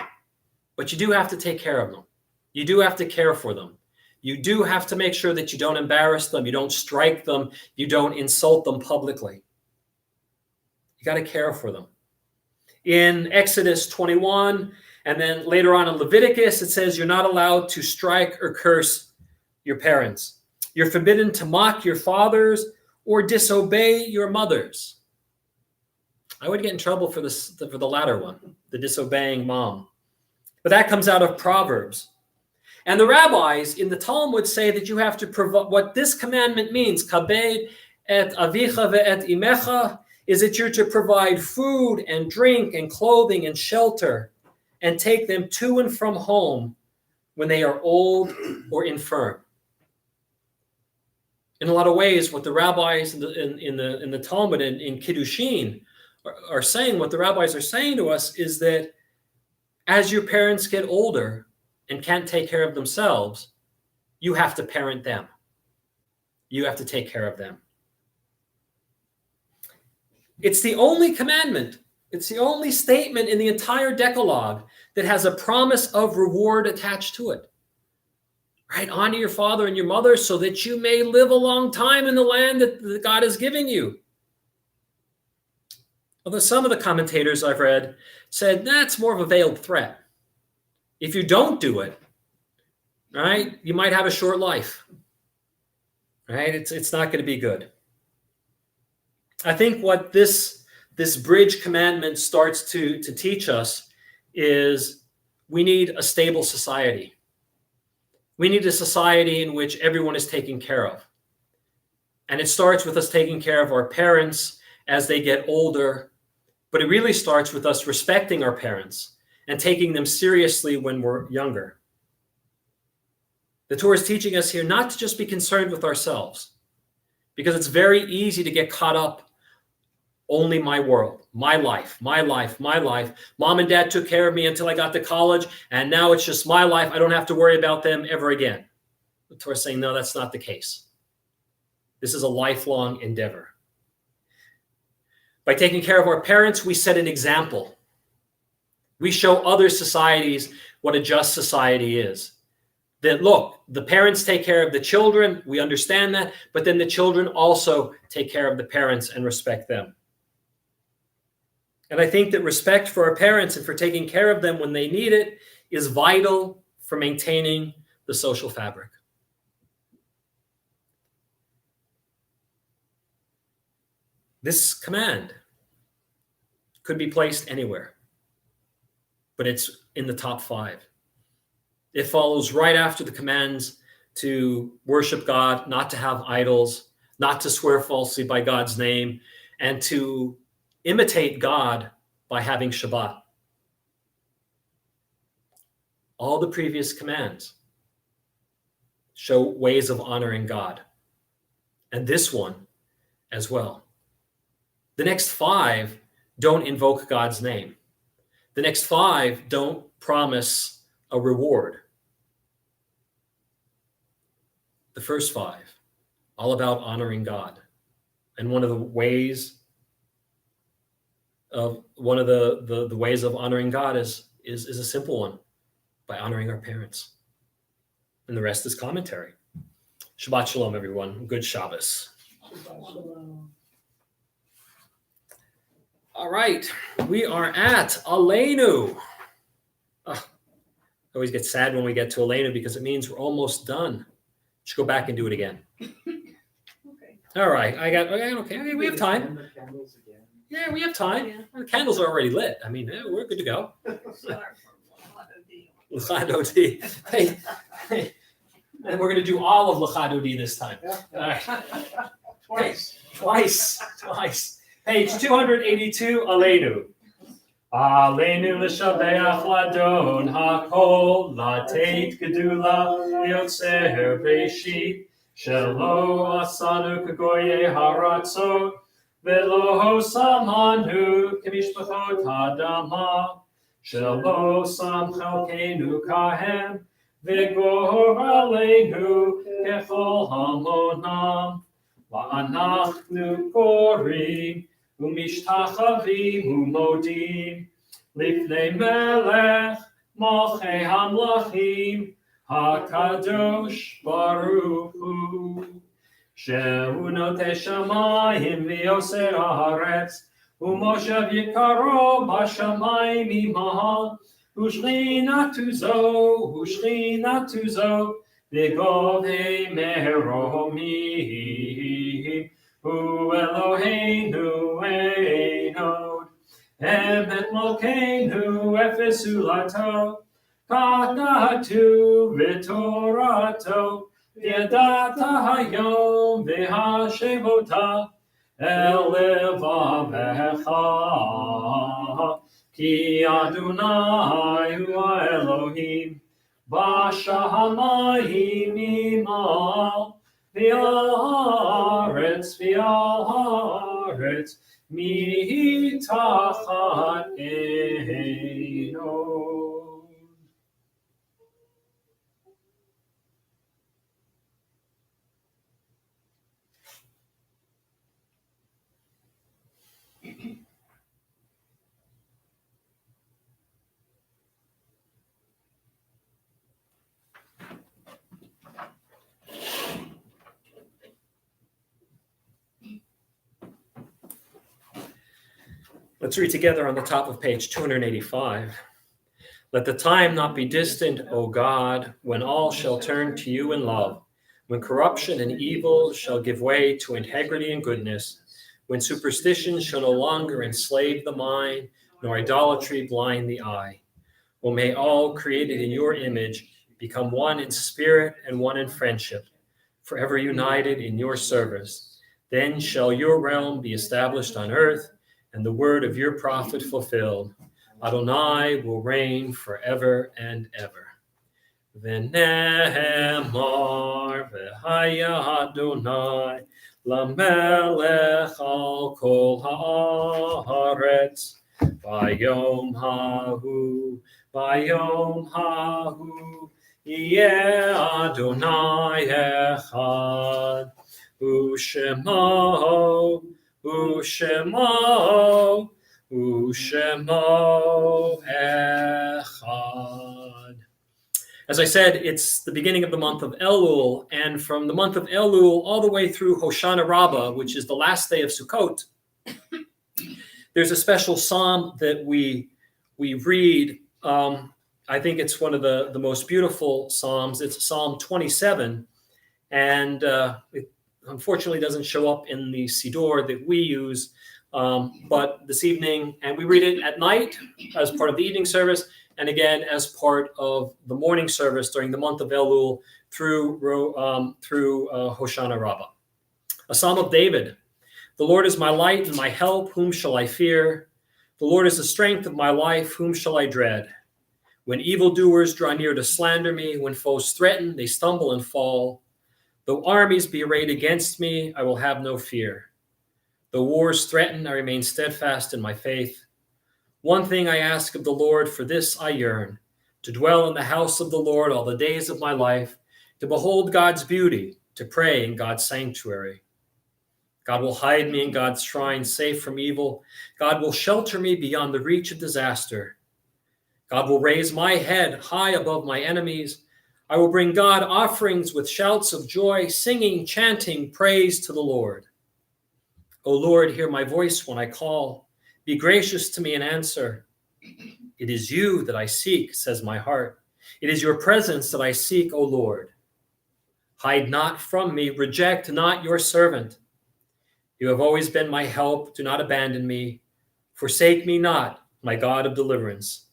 but you do have to take care of them. You do have to care for them. You do have to make sure that you don't embarrass them, you don't strike them, you don't insult them publicly. You got to care for them. In Exodus 21, and then later on in Leviticus, it says you're not allowed to strike or curse your parents. You're forbidden to mock your fathers or disobey your mothers. I would get in trouble for the latter one, the disobeying mom. But that comes out of Proverbs. And the rabbis in the Talmud say that you have to provide, what this commandment means, kabed et avicha ve'et imecha, is that you're to provide food and drink and clothing and shelter and take them to and from home when they are old or infirm. In a lot of ways, what the rabbis in the Talmud and in Kiddushin are saying, what the rabbis are saying to us is that as your parents get older and can't take care of themselves, you have to parent them. You have to take care of them. It's the only commandment, it's the only statement in the entire Decalogue that has a promise of reward attached to it. Right? Honor your father and your mother so that you may live a long time in the land that God has given you. Although some of the commentators I've read said that's more of a veiled threat. If you don't do it, right, you might have a short life. Right? It's not going to be good. I think what this bridge commandment starts to teach us is we need a stable society. We need a society in which everyone is taken care of. And it starts with us taking care of our parents as they get older, but it really starts with us respecting our parents and taking them seriously when we're younger. The Torah is teaching us here not to just be concerned with ourselves, because it's very easy to get caught up only my world, my life, my life, my life. Mom and dad took care of me until I got to college, and now it's just my life. I don't have to worry about them ever again. The Torah is saying, no, that's not the case. This is a lifelong endeavor. By taking care of our parents, we set an example. We show other societies what a just society is. That, look, the parents take care of the children, we understand that, but then the children also take care of the parents and respect them. And I think that respect for our parents and for taking care of them when they need it is vital for maintaining the social fabric. This command could be placed anywhere, but it's in the top 5. It follows right after the commands to worship God, not to have idols, not to swear falsely by God's name, and to imitate God by having Shabbat. All the previous commands show ways of honoring God, and this one as well. The next 5 don't invoke God's name. The next 5 don't promise a reward. The first 5, all about honoring God. And one of the ways of honoring God is a simple one, by honoring our parents. And the rest is commentary. Shabbat shalom, everyone. Good Shabbos. Shabbat shalom. All right, we are at Aleinu. I always get sad when we get to Aleinu because it means we're almost done. Should go back and do it again. Okay. All right, okay, we have time. And the candles again. Yeah, we have time. Yeah. The candles are already lit. I mean, we're good to go. Start from L'chadodi. Hey, and we're going to do all of L'chadodi this time. Yeah. All right. Twice. Twice. Page 282, Aleinu. Aleinu l'shabeach ladon hakol, latet gedula, yotzer b'shit, shelo asanu kagoye haratzot, velo samanu kemishpachot hadama, shelo sam chalkenu kahem, v'gor aleinu kechol hamonam, va'anachnu korim, ומשתחווים ומודים לפני מלך מלכי המלכים הקדוש ברוך הוא שהוא נוטה שמיים ויוסר הארץ ומושב יקרו בשמיים ממעל ושכינתו זו בגובהי מרומים הוא אלוהינו אין עוד Emet Malkeinu Efes Ulato, Kadatu Vitorato, Yadata Hayom Vehashevota, Elevavecha, Ki Adonai Hu Elohim, Bashahamayim Imal, V'aretz, V'aretz, Mitachat Eino. Let's read together on the top of page 285. Let the time not be distant, O God, when all shall turn to you in love, when corruption and evil shall give way to integrity and goodness, when superstition shall no longer enslave the mind, nor idolatry blind the eye. O may all created in your image become one in spirit and one in friendship, forever united in your service. Then shall your realm be established on earth, and the word of your prophet fulfilled. Adonai will reign forever and ever. V'nehemar v'haya Adonai lamelech al kol haaretz bayom hahu yeh Adonai echad u'shemo echad. As I said, it's the beginning of the month of Elul, and from the month of Elul all the way through Hoshana Rabbah, which is the last day of Sukkot, there's a special psalm that we read. I think it's one of the most beautiful psalms. It's Psalm 27, and it unfortunately doesn't show up in the Siddur that we use, but this evening, and we read it at night as part of the evening service, and again as part of the morning service during the month of Elul through Hoshana Rabbah. A Psalm of David. The Lord is my light and my help, whom shall I fear? The Lord is the strength of my life, whom shall I dread? When evildoers draw near to slander me, when foes threaten, they stumble and fall. Though armies be arrayed against me, I will have no fear. Though wars threaten, I remain steadfast in my faith. One thing I ask of the Lord, for this I yearn, to dwell in the house of the Lord all the days of my life, to behold God's beauty, to pray in God's sanctuary. God will hide me in God's shrine, safe from evil. God will shelter me beyond the reach of disaster. God will raise my head high above my enemies. I will bring God offerings with shouts of joy, singing, chanting praise to the Lord. O Lord, hear my voice when I call. Be gracious to me and answer. It is you that I seek, says my heart. It is your presence that I seek, O Lord. Hide not from me, reject not your servant. You have always been my help. Do not abandon me. Forsake me not, my God of deliverance.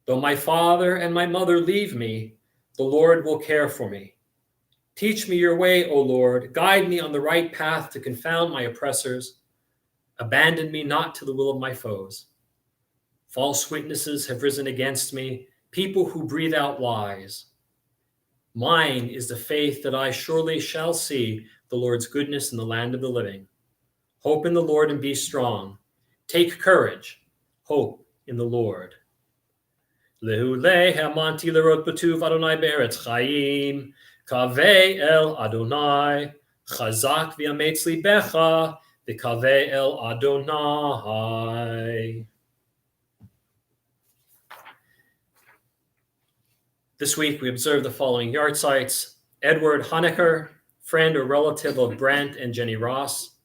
Though my father and my mother leave me, the Lord will care for me. Teach me your way, O Lord. Guide me on the right path to confound my oppressors. Abandon me not to the will of my foes. False witnesses have risen against me, people who breathe out lies. Mine is the faith that I surely shall see the Lord's goodness in the land of the living. Hope in the Lord and be strong. Take courage. Hope in the Lord. Lehulei hamanti lerot b'tuv Adonai be'eretz chayim. Kaveh el Adonai. Chazak v'yametz libecha. V'kaveh el Adonai. This week we observe the following yard sites. Edward Honecker, friend or relative of Brent and Jenny Ross.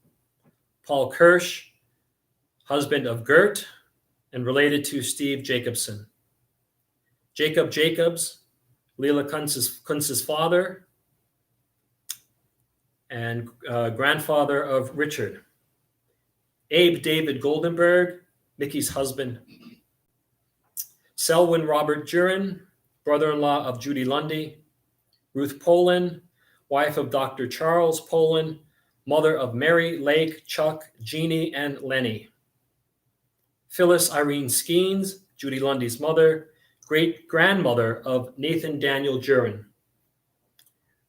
Paul Kirsch, husband of Gert, and related to Steve Jacobson. Jacob Jacobs, Leela Kuntz's father, and grandfather of Richard. Abe David Goldenberg, Mickey's husband. Selwyn Robert Jurin, brother-in-law of Judy Lundy. Ruth Poland, wife of Dr. Charles Poland, mother of Mary, Lake, Chuck, Jeannie, and Lenny. Phyllis Irene Skeens, Judy Lundy's mother, great-grandmother of Nathan Daniel Jurin.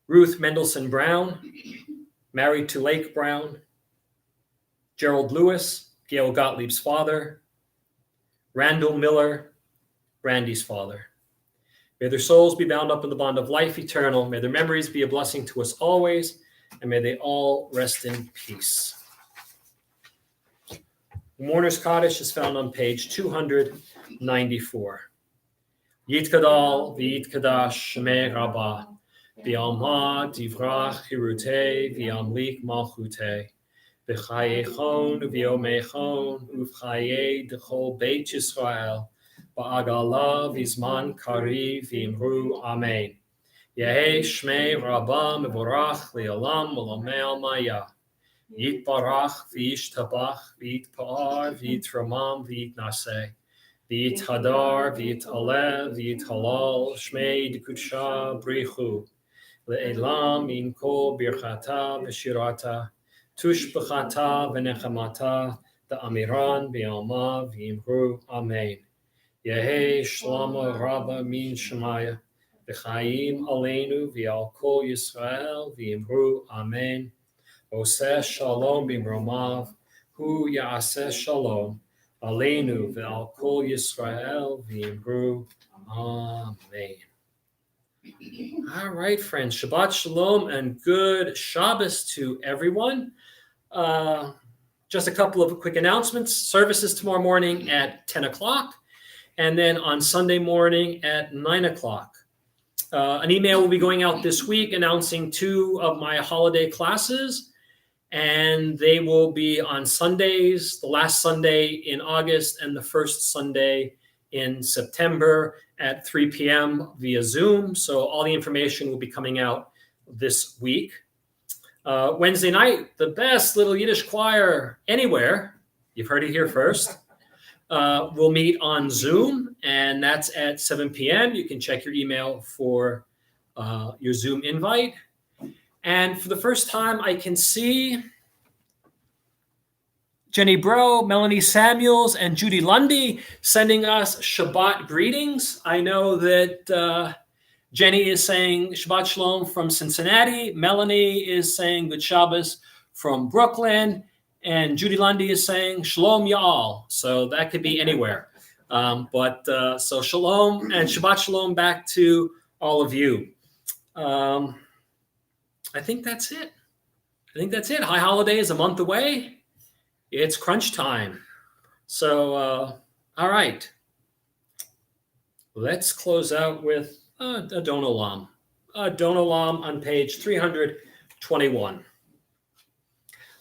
Ruth Mendelson Brown, married to Lake Brown. Gerald Lewis, Gail Gottlieb's father. Randall Miller, Randy's father. May their souls be bound up in the bond of life eternal. May their memories be a blessing to us always, and may they all rest in peace. Mourner's Kaddish is found on page 294. Yitkadal v'yitkadash shemei Rabbah, v'yalma divrach hirutei v'yamlik malchutei, v'chayechon v'yomechon uv'chayei d'chol beit Yisrael, ba'agala v'zman kariv v'imru amen. Yehei shmei Rabbah mevorach li'olam u'lamei almaya. Yitbarach v'yishtabach v'yitpa'ar v'yitramam v'yitnaseh. V'yithadar v'yit'aleh v'yithalal shmei d'kudsha brichu. Le'elam min kol birchata v'shirata. Tushbechata v'nechamata da'amiran b'yalma v'yimru amen. Yehei shlama rabba min shemaya. V'chaim aleinu v'yal kol Yisrael v'yimru amen. Oseh shalom b'mromav, hu ya'aseh shalom, aleinu ve'al kol Yisrael v'yimru, amen. All right, friends, Shabbat shalom and good Shabbos to everyone. Just a couple of quick announcements. Services tomorrow morning at 10 o'clock, and then on Sunday morning at 9 o'clock. An email will be going out this week announcing 2 of my holiday classes. And they will be on Sundays, the last Sunday in August and the first Sunday in September at 3 p.m. via Zoom. So all the information will be coming out this week. Wednesday night, the best little Yiddish choir anywhere, you've heard it here first, will meet on Zoom, and that's at 7 p.m. You can check your email for your Zoom invite. And for the first time, I can see Jenny Bro, Melanie Samuels, and Judy Lundy sending us Shabbat greetings. I know that Jenny is saying Shabbat Shalom from Cincinnati. Melanie is saying Good Shabbos from Brooklyn. And Judy Lundy is saying Shalom Y'all. So that could be anywhere. So Shalom and Shabbat Shalom back to all of you. I think that's it. High holiday is a month away. It's crunch time. So, all right. Let's close out with Adon Olam. Adon Olam on page 321.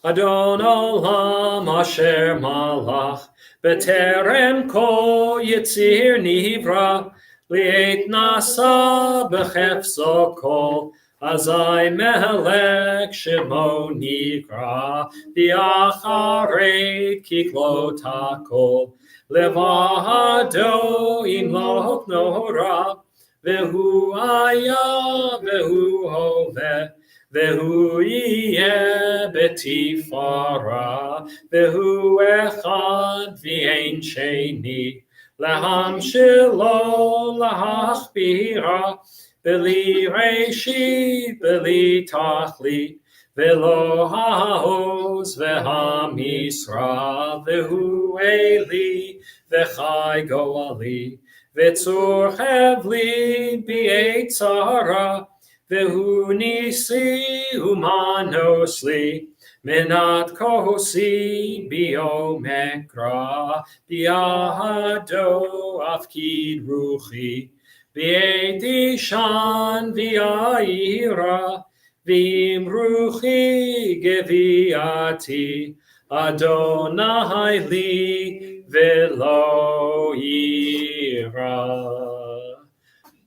Adon Olam asher malach b'terem kol yitzir nivra li'et nasa b'chefzo kol Azai melech shemo nikra v'acharet kiklot hakol levado imloch nora v'hu aya v'hu hoveh v'hu yeh betifara v'hu echad v'ein sheni laham shelo lahachbira Beli Reishi, Beli Tachli, Velo Haos, Vehamisra, Vehu Eli, Vechai Goali, Vetzur Hevli, Bietzara, Vehu Nisi, Humanosli, Menat Kosi, Biomekra, Biahado, Afkid Ruchi, V'eti shan v'ya'ira v'imruchi geviati Adonai li v'lo yira.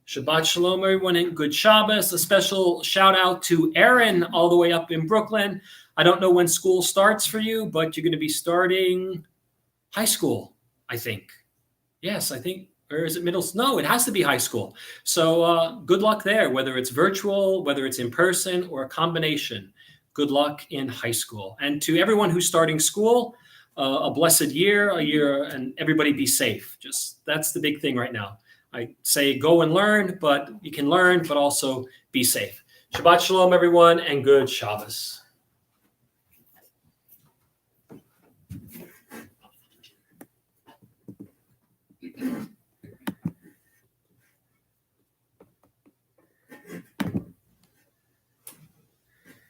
Shabbat shalom, everyone, and good Shabbos. A special shout out to Aaron all the way up in Brooklyn. I don't know when school starts for you, but you're going to be starting high school. I think. Yes, I think, or is it middle? No, it has to be high school. So good luck there, whether it's virtual, whether it's in person, or a combination. Good luck in high school. And to everyone who's starting school, a blessed year, and everybody be safe. Just that's the big thing right now. I say go and learn, but you can learn, but also be safe. Shabbat shalom, everyone, and good Shabbos.